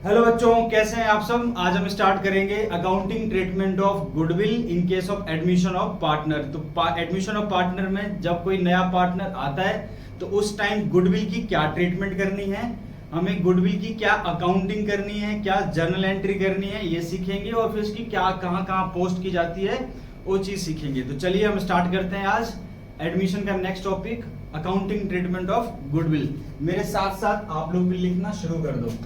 Hello बच्चों, कैसे हैं आप सब। आज हम स्टार्ट करेंगे accounting treatment of goodwill in case of admission of partner. तो एडमिशन ऑफ पार्टनर में जब कोई नया पार्टनर आता है तो उस टाइम गुडविल की क्या ट्रीटमेंट करनी है, हमें गुडविल की क्या अकाउंटिंग करनी है, क्या जर्नल एंट्री करनी है, ये सीखेंगे। और फिर उसकी क्या कहाँ कहाँ पोस्ट की जाती है वो चीज सीखेंगे। तो चलिए हम स्टार्ट करते हैं आज एडमिशन का next topic, accounting treatment of goodwill. मेरे साथ साथ आप लोग भी लिखना शुरू कर दो।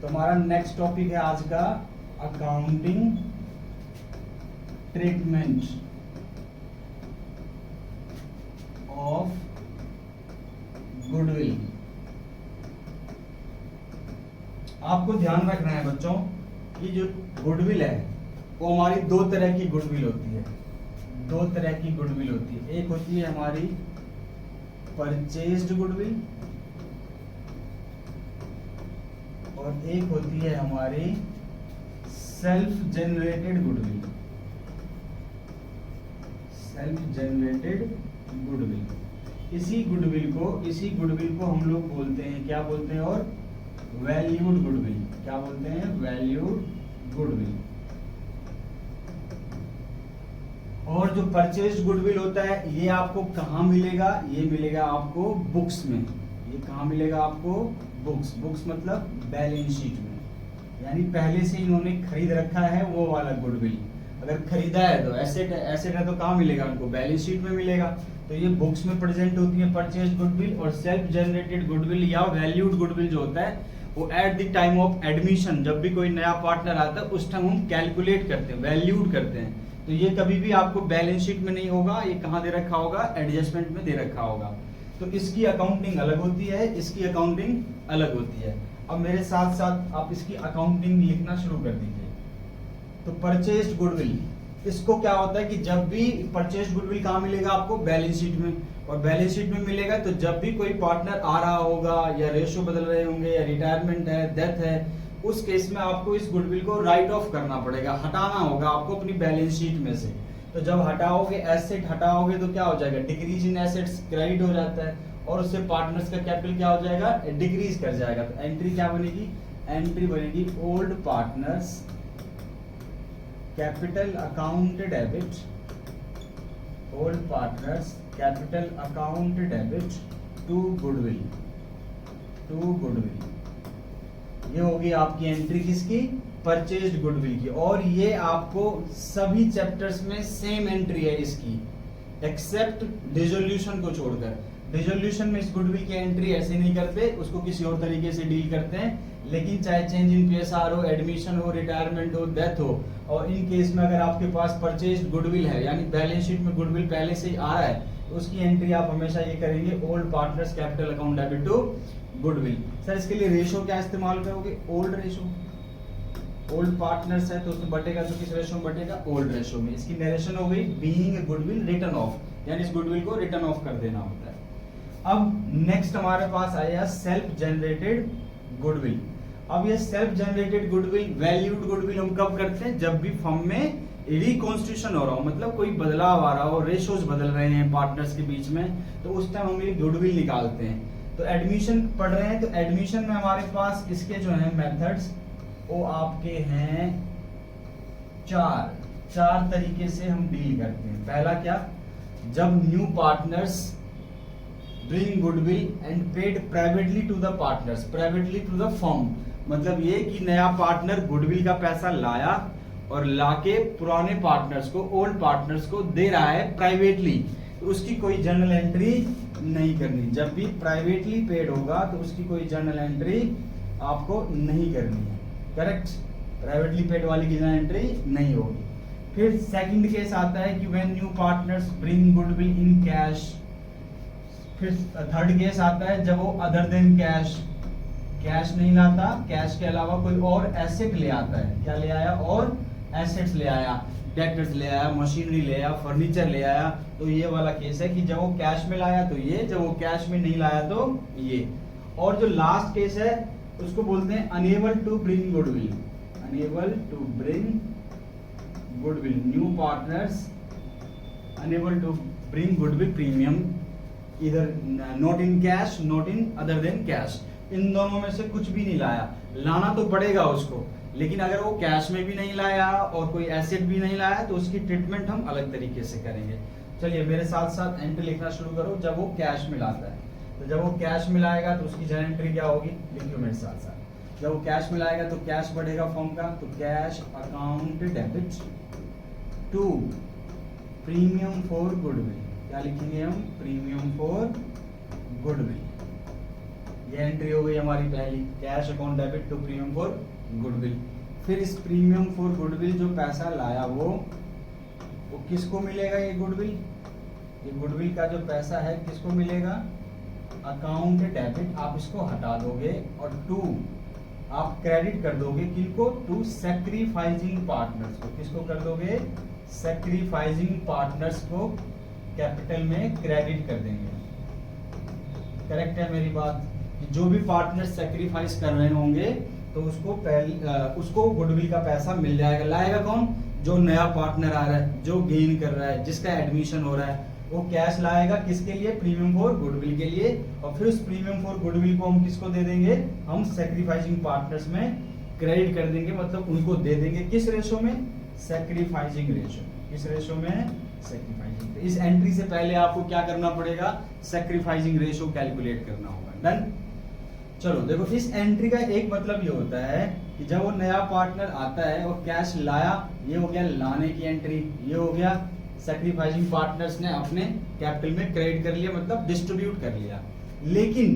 तो हमारा नेक्स्ट टॉपिक है आज का अकाउंटिंग ट्रीटमेंट ऑफ गुडविल। आपको ध्यान रखना है बच्चों कि जो गुडविल है वो हमारी दो तरह की गुडविल होती है। दो तरह की गुडविल होती है, एक होती है हमारी परचेज्ड गुडविल और एक होती है हमारी self generated goodwill. Self generated goodwill, इसी गुडविल को हम लोग बोलते हैं, क्या बोलते हैं, और वैल्यूड गुडविल। क्या बोलते हैं? Valued goodwill. और जो परचेज्ड गुडविल होता है ये आपको कहाँ मिलेगा? ये मिलेगा आपको बुक्स में। ये कहाँ मिलेगा आपको? बुक्स मतलब बैलेंस शीट में, यानी पहले से इन्होंने खरीद रखा है वो वाला गुडविल। अगर खरीदा है तो एसेट है तो कहाँ मिलेगा उनको? बैलेंस शीट में मिलेगा। तो ये बुक्स में प्रेजेंट होती है परचेज गुडविल। और सेल्फ जनरेटेड गुडविल या वैल्यूड गुडविल जो होता है वो at the time of admission, जब भी कोई नया पार्टनर आता है उस टाइम हम कैलकुलेट करते हैं, वैल्यूड करते हैं। तो ये कभी भी आपको बैलेंस शीट में नहीं होगा, ये कहाँ दे रखा होगा? एडजस्टमेंट में दे रखा होगा। तो इसकी अकाउंटिंग अलग होती है, इसकी अकाउंटिंग अलग होती है। अब मेरे साथ साथ आप इसकी अकाउंटिंग लिखना शुरू कर दीजिए। तो परचेज्ड गुडविल, इसको क्या होता है कि जब भी परचेज्ड गुडविल कहाँ मिलेगा आपको? बैलेंस शीट में। और बैलेंस शीट में मिलेगा तो जब भी कोई पार्टनर आ रहा होगा या रेशो बदल रहे होंगे या रिटायरमेंट है, डेथ है, उस केस में आपको इस गुडविल को राइट ऑफ करना पड़ेगा, हटाना होगा आपको अपनी बैलेंस शीट में से। तो जब हटाओगे, एसेट हटाओगे तो क्या हो जाएगा? डिक्रीज इन एसेट्स क्रेडिट हो जाता है और उससे पार्टनर्स का कैपिटल क्या हो जाएगा? डिक्रीज कर जाएगा। तो एंट्री क्या बनेगी? एंट्री बनेगी old partners capital account debit. Old partners capital account debit to goodwill. To goodwill, ये होगी आपकी एंट्री किसकी? परचेज्ड गुडविल की। और ये आपको सभी चैप्टर्स में सेम एंट्री है इसकी, एक्सेप्ट डिसोल्यूशन को छोड़कर। डिसोल्यूशन में इस गुडविल की एंट्री ऐसे नहीं करते, उसको किसी और तरीके से डील करते हैं। लेकिन चाहे चेंज इन पीएसआर हो, एडमिशन हो, रिटायरमेंट हो, डेथ हो, और इन केस में अगर आपके पास परचेज्ड गुडविल है यानी बैलेंस शीट में गुडविल पहले से ही आ रहा है, तो उसकी एंट्री आप हमेशा ये करेंगे old partners capital account debit to goodwill. Sir इसके लिए रेशो क्या इस्तेमाल करोगे? Old ratio. ओल्ड पार्टनर्स है तो उसमें बटेगा तो किस रेशो में बटेगा? ओल्ड रेशो में। इसकी नरेशन हो गई बीइंग गुडविल रिटन ऑफ, यानी इस गुडविल को रिटर्न ऑफ कर देना होता है। अब नेक्स्ट हमारे पास आया सेल्फ जनरेटेड गुडविल। अब ये self generated goodwill, valued goodwill हम कब करते हैं? जब भी फर्म में रिकॉन्स्टिट्यूशन हो रहा हो, मतलब कोई बदलाव आ रहा हो, रेशोज बदल रहे हैं पार्टनर्स के बीच में, तो उस टाइम हम ये गुडविल निकालते हैं। तो एडमिशन पढ़ रहे हैं तो एडमिशन में हमारे पास इसके जो है मेथड्स वो आपके हैं चार तरीके से हम डील करते हैं। पहला क्या? जब new partners bring goodwill and paid privately to the partners, privately to the firm, मतलब ये कि नया पार्टनर गुडविल का पैसा लाया और लाके पुराने पार्टनर्स को, ओल्ड पार्टनर्स को दे रहा है प्राइवेटली, तो उसकी कोई जर्नल एंट्री नहीं करनी। जब भी प्राइवेटली पेड होगा तो उसकी कोई जर्नल एंट्री आपको नहीं करनी है। करेक्ट? प्राइवेटली पेड वाली की जर्नल एंट्री नहीं होगी। फिर सेकंड केस आता है कि when new partners bring goodwill in cash. फिर थर्ड केस आता है जब वो अदर देन कैश, कैश नहीं लाता, कैश के अलावा कोई और एसेट ले आता है। क्या ले आया? और एसेट्स ले आया, डेटर्स ले आया, मशीनरी ले आया, फर्नीचर ले आया। तो ये वाला केस है कि जब वो कैश में लाया तो ये, जब वो कैश में नहीं लाया तो ये। और जो लास्ट केस है उसको बोलते हैं enable to bring goodwill. Enable to bring goodwill, new partners enable to bring goodwill premium, इधर not in cash, not in other than cash. इन दोनों में से कुछ भी नहीं लाया, लाना तो पड़ेगा उसको, लेकिन अगर वो कैश में भी नहीं लाया और कोई एसेट भी नहीं लाया तो उसकी ट्रीटमेंट हम अलग तरीके से करेंगे। चलिए मेरे साथ साथ एंट्री लिखना शुरू करो। जब वो कैश में लाता है, तो जब वो कैश में लाएगा तो उसकी जनरल एंट्री क्या होगी, लिखियो मेरे साथ साथ। जब वो कैश में लाएगा तो कैश बढ़ेगा फॉर्म का, तो cash account debit to premium for goodwill. क्या लिखेंगे हम, प्रीमियम फॉर गुडविल। ये एंट्री हो गई हमारी पहली, cash account debit to premium for goodwill. फिर इस प्रीमियम फॉर गुडविल जो पैसा लाया वो किसको मिलेगा, ये गुडविल, ये गुडविल का जो पैसा है किसको मिलेगा, अकाउंट डेबिट, आप इसको हटा दोगे और टू आप क्रेडिट कर दोगे, किनको, टू सैक्रिफाइसिंग पार्टनर्स को। किसको कर दोगे, सैक्रिफाइसिंग पार्टनर्स को कैपिटल में क्रेडिट कर देंगे। करेक्ट है मेरी बात, कि जो भी पार्टनर सैक्रिफाइस कर रहे होंगे तो उसको गुडविल का पैसा मिल जाएगा। लाएगा कौन, जो नया पार्टनर आ रहा है, जो गेन कर रहा है, जिसका एडमिशन हो रहा है, वो कैश लाएगा किसके लिए, प्रीमियम फॉर गुडविल के लिए। और फिर उस प्रीमियम फॉर गुडविल को हम किसको दे देंगे, हम सैक्रिफाइसिंग पार्टनर्स में क्रेडिट कर देंगे, मतलब उनको दे देंगे। किस रेशो में, सैक्रिफाइसिंग रेशो। किस रेशो में, सैक्रिफाइसिंग। इस एंट्री से पहले आपको क्या करना पड़ेगा, सैक्रिफाइसिंग रेशो कैलकुलेट करना होगा। डन। चलो देखो, इस एंट्री का एक मतलब ये होता है कि जब वो नया पार्टनर आता है और कैश लाया, ये हो गया लाने की एंट्री, ये हो गया सैक्रिफाइसिंग पार्टनर्स ने अपने कैपिटल में क्रेडिट कर लिया, मतलब डिस्ट्रीब्यूट कर लिया। लेकिन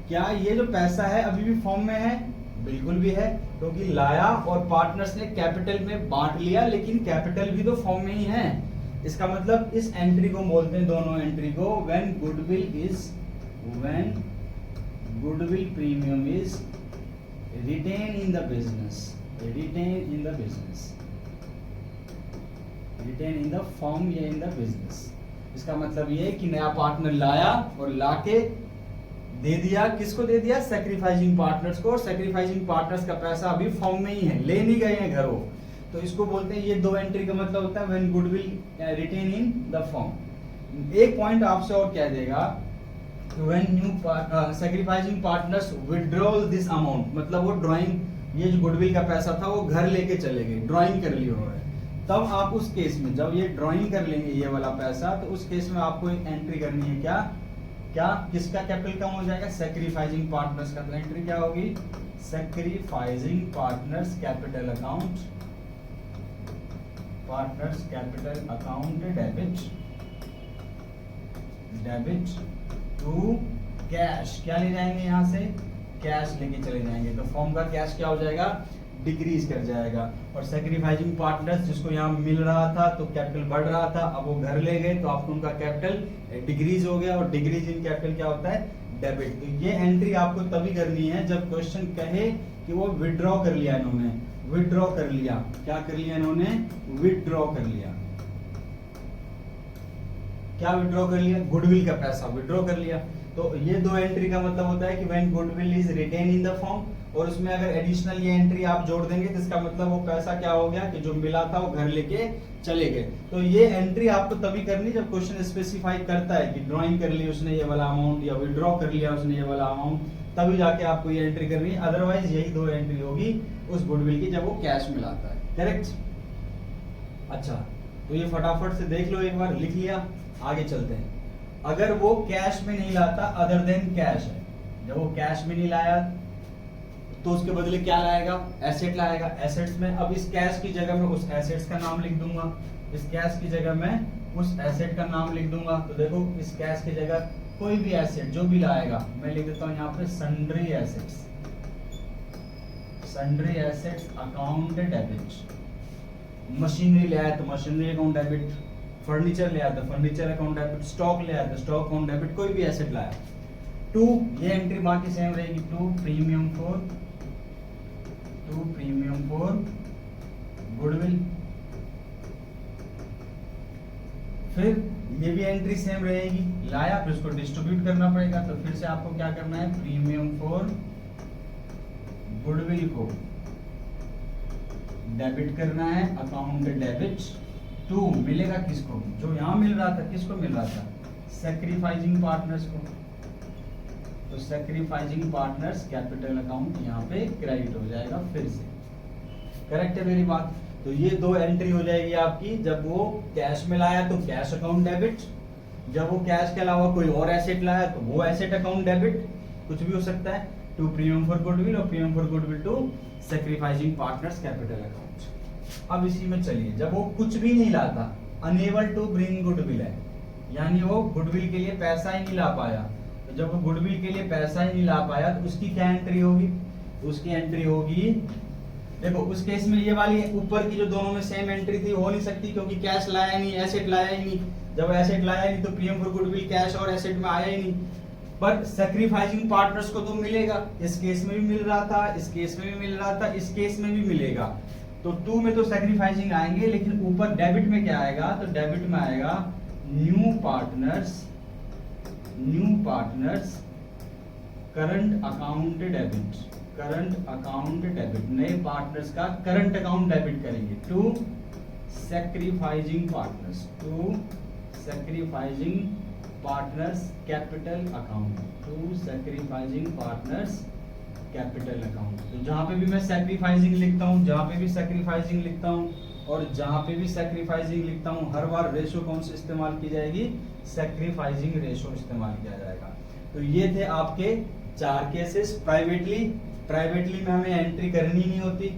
क्या ये जो पैसा है अभी भी फॉर्म में है, बिल्कुल भी है, क्योंकि लाया और पार्टनर्स ने कैपिटल में बांट लिया, लेकिन कैपिटल भी तो फॉर्म में ही है। इसका मतलब इस एंट्री को बोलते हैं, दोनों एंट्री को, when goodwill premium is retained in the business, retained in the firm या इन द बिजनेस। इसका मतलब ये है कि नया पार्टनर लाया और लाके दे दिया, किसको दे दिया, सैक्रिफाइसिंग पार्टनर्स को, और सैक्रिफाइसिंग पार्टनर्स का पैसा अभी फॉर्म में ही है, ले नहीं गए हैं घरों। तो इसको बोलते हैं, ये दो एंट्री का मतलब होता है when goodwill retained in the firm. एक पॉइंट आपसे और कह देगा, when new sacrificing partners withdraw this amount, मतलब वो ड्राइंग, ये जो गुडविल का पैसा था वो घर लेके चले गए, ड्राइंग कर ली उन्होंने। तब आप उस केस में जब ये ड्राइंग कर लेंगे ये वाला पैसा, तो उस केस में आपको एक एंट्री करनी है, क्या किसका कैपिटल कम हो जाएगा, सैक्रिफाइसिंग पार्टनर्स का। तो एंट्री क्या होगी, sacrificing partners capital account, partners capital account debit to cash. क्या ले जाएंगे, यहां से कैश लेके चले जाएंगे, तो फॉर्म का कैश क्या हो जाएगा, डिक्रीज कर जाएगा। और सैक्रिफाइसिंग पार्टनर्स जिसको यहाँ मिल रहा था तो कैपिटल बढ़ रहा था, अब वो घर ले गए तो आपको उनका कैपिटल डिक्रीज हो गया, और डिक्रीज इन कैपिटल क्या होता है, डेबिट। तो ये एंट्री आपको तभी करनी है जब क्वेश्चन कहे कि वो विड्रॉ कर लिया इन्होंने, विड्रॉ कर लिया, क्या कर लिया इन्होंने, विड्रॉ कर लिया। क्या विड्रॉ कर लिया, गुडविल का पैसा विड्रॉ कर लिया। तो ये दो एंट्री का मतलब होता है कि when goodwill is retained in the firm, और उसमें अगर एडिशनल ये एंट्री आप जोड़ देंगे तो इसका मतलब वो पैसा क्या हो गया कि जो मिला था वो घर लेके चले गए। तो ये एंट्री आपको तभी करनी जब क्वेश्चन स्पेसिफाई करता है कि ड्राइंग कर ली उसने ये वाला अमाउंट, या विड्रॉ कर लिया उसने ये वाला अमाउंट, तभी जाके आपको ये एंट्री करनी है। अदरवाइज यही दो एंट्री होगी उस गुडविल की जब वो कैश में लाता है। करेक्ट। अच्छा, तो ये फटाफट से देख लो, एक बार लिख लिया, आगे चलते हैं। अगर वो कैश में नहीं लाता, अदर देन कैश है, जब वो कैश में नहीं लाया तो उसके बदले क्या लाएगा, एसेट लाएगा। एसेट्स में अब इस कैश की जगह में उस एसेट्स का नाम लिख दूंगा, इस कैश की जगह में उस एसेट का नाम लिख दूंगा। तो देखो, इस कैश की जगह कोई भी एसेट जो भी लाएगा, मैं लिख देता हूं यहाँ पे sundry assets, sundry assets account debit. Machinery ले आया तो मशीनरी अकाउंट डेबिट, फर्नीचर ले आया तो फर्नीचर अकाउंट डेबिट, स्टॉक ले आया तो स्टॉक अकाउंट डेबिट, कोई भी एसेट लाया। टू, ये एंट्री बाकी सेम रहेगी, टू प्रीमियम फॉर गुडविल। फिर ये भी एंट्री सेम रहेगी, लाया फिर उसको डिस्ट्रीब्यूट करना पड़ेगा, तो फिर से आपको क्या करना है, प्रीमियम फॉर गुडविल को डेबिट करना है, अकाउंट डेबिट टू, मिलेगा किसको, जो यहां मिल रहा था, किसको मिल रहा था, सैक्रिफाइसिंग पार्टनर्स को। तो सैक्रिफाइसिंग पार्टनर्स कैपिटल अकाउंट यहाँ पे क्रेडिट हो जाएगा फिर से। करेक्ट है मेरी बात? तो ये दो एंट्री हो जाएगी आपकी, जब वो कैश में लाया तो कैश अकाउंट डेबिट, जब वो कैश के अलावा कोई और एसेट लाया तो वो एसेट अकाउंट डेबिट, कुछ भी हो सकता है, टू प्रीमियम फॉर गुडविल और premium for goodwill to sacrificing partners capital account. अब इसी में चलिए, जब वो कुछ भी नहीं लाता, अनेबल टू ब्रिंग गुडविल है, यानी वो गुडविल के लिए पैसा ही नहीं ला पाया, तो जब वो गुडविल के लिए पैसा ही नहीं ला पाया तो उसकी क्या एंट्री होगी? उसकी एंट्री होगी, देखो उस केस में ये वाली ऊपर की जो दोनों में सेम एंट्री थी हो नहीं सकती, क्योंकि कैश लाया नहीं, एसेट लाया ही नहीं, जब एसेट लाया नहीं तो प्रीमियम फॉर गुडविल कैश और एसेट में आया ही नहीं। पर सैक्रिफाइसिंग पार्टनर्स को तो मिलेगा, इस केस में भी मिल रहा था, इस केस में भी मिल रहा था, इस केस में भी मिलेगा। तो 2 में तो सैक्रिफाइसिंग आएंगे, लेकिन ऊपर डेबिट में क्या आएगा? तो डेबिट में आएगा new partners current account debit, current account debit, नए पार्टनर्स का करंट अकाउंट डेबिट करेंगे to sacrificing partners capital account, to sacrificing partners capital account. तो जहां पे भी मैं सैक्रिफाइसिंग लिखता हूं, जहां पे भी सैक्रिफाइसिंग लिखता हूं और जहां पे भी सैक्रिफाइसिंग लिखता हूं, हर बार रेशो कौन सी इस्तेमाल की जाएगी? सैक्रिफाइसिंग रेशो इस्तेमाल किया जाएगा। तो ये थे आपके 4 केसेस। प्राइवेटली में हमें एंट्री करनी नहीं होती,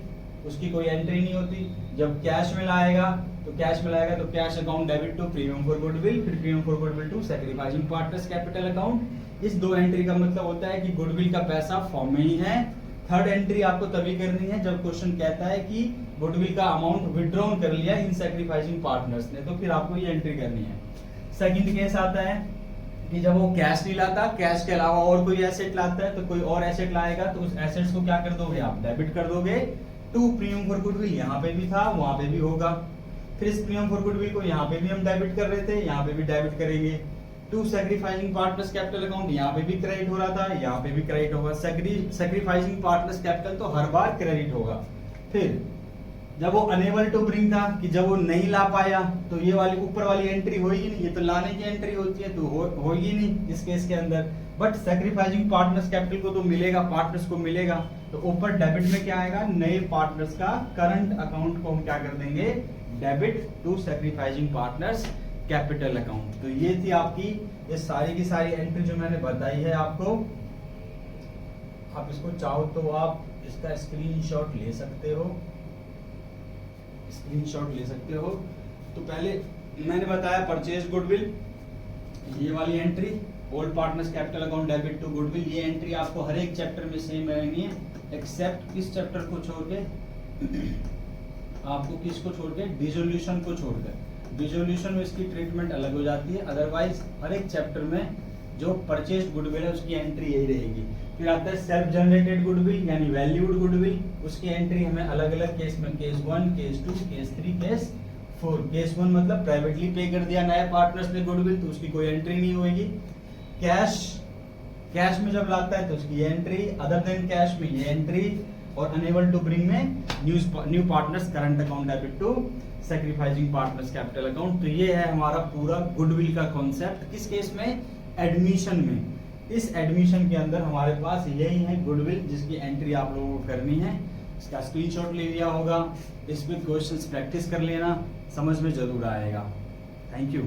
उसकी कोई एंट्री नहीं होती। जब कैश में लाएगा तो cash account debit to premium for goodwill, फिर premium for goodwill to sacrificing partners capital account. इस 2 एंट्री का मतलब होता है कि गुडविल का पैसा फॉर्म में ही है। थर्ड एंट्री आपको तभी करनी है जब क्वेश्चन कहता है कि गुडविल का अमाउंट विड्रॉन कर लिया इन सैक्रिफाइसिंग पार्टनर्स ने, तो फिर आपको ये एंट्री करनी है। सेकंड केस आता है कि जब वो कैश नहीं लाता, कैश के अलावा और कोई एसेट लाता है, तो कोई और एसेट लाएगा तो उस एसेट्स को क्या कर दोगे आप? डेबिट कर दोगे टू प्रीमियम फॉर गुडविल। यहाँ पे भी था, वहां पे भी होगा। फिर इस प्रीमियम फॉर गुडविल को यहाँ पे भी हम डेबिट कर रहे थे, यहाँ पे भी डेबिट करेंगे to sacrificing partners capital account. यहाँ पे भी क्रेडिट हो रहा था, यहाँ पे भी क्रेडिट होगा। सैक्रिफाइसिंग पार्टनर्स कैपिटल तो हर बार क्रेडिट होगा। फिर जब वो अनेबल टू ब्रिंग था, कि जब वो नहीं ला पाया, तो ये वाली ऊपर वाली एंट्री होगी नहीं, ये तो लाने की एंट्री होती है, तो होगी नहीं इस केस के अंदर। बट सैक्रिफाइसिंग पार्टनर्स कैपिटल को तो मिलेगा, पार्टनर्स को मिलेगा। तो ऊपर डेबिट में क्या आएगा? नए पार्टनर्स का करंट अकाउंट को हम क्या कर देंगे? Debit to sacrificing partners capital account. तो ये थी आपकी ये सारी की सारी एंट्री जो मैंने बताई है आपको। आप इसको चाहो तो आप इसका स्क्रीनशॉट ले सकते हो, तो पहले मैंने बताया परचेज गुडविल, ये वाली entry old partners capital account debit to goodwill, ये एंट्री आपको हर एक चैप्टर में सेम रहेंगी है, एक्सेप्ट इस चैप्टर को छोड़ के, आपको किसको छोड़ के? डिसोल्यूशन को छोड़कर। डिसोल्यूशन में इसकी ट्रीटमेंट अलग हो जाती है, अदरवाइज हर एक चैप्टर में जो परचेज गुडविल है उसकी एंट्री यही रहेगी। फिर आता है सेल्फ जनरेटेड गुडविल यानी वैल्यूड गुडविल, उसकी एंट्री हमें अलग अलग केस में, case 1, case 2, case 3, case 4। Case 1 मतलब प्राइवेटली पे कर दिया नए पार्टनर्स ने गुडविल, तो उसकी कोई एंट्री नहीं होगी। कैश में जब लाता है तो उसकी एंट्री, अदर देन कैश में ये एंट्री, और अनेबल टू ब्रिंग में new partners current account debit to sacrificing partners capital account. तो ये है हमारा पूरा गुडविल का कॉन्सेप्ट। किस केस में? एडमिशन में। इस एडमिशन के अंदर हमारे पास यही है गुडविल, जिसकी एंट्री आप लोगों को करनी है। इसका स्क्रीनशॉट ले लिया होगा, इस पे क्वेश्चंस प्रैक्टिस कर लेना, समझ में जरूर आएगा। Thank you.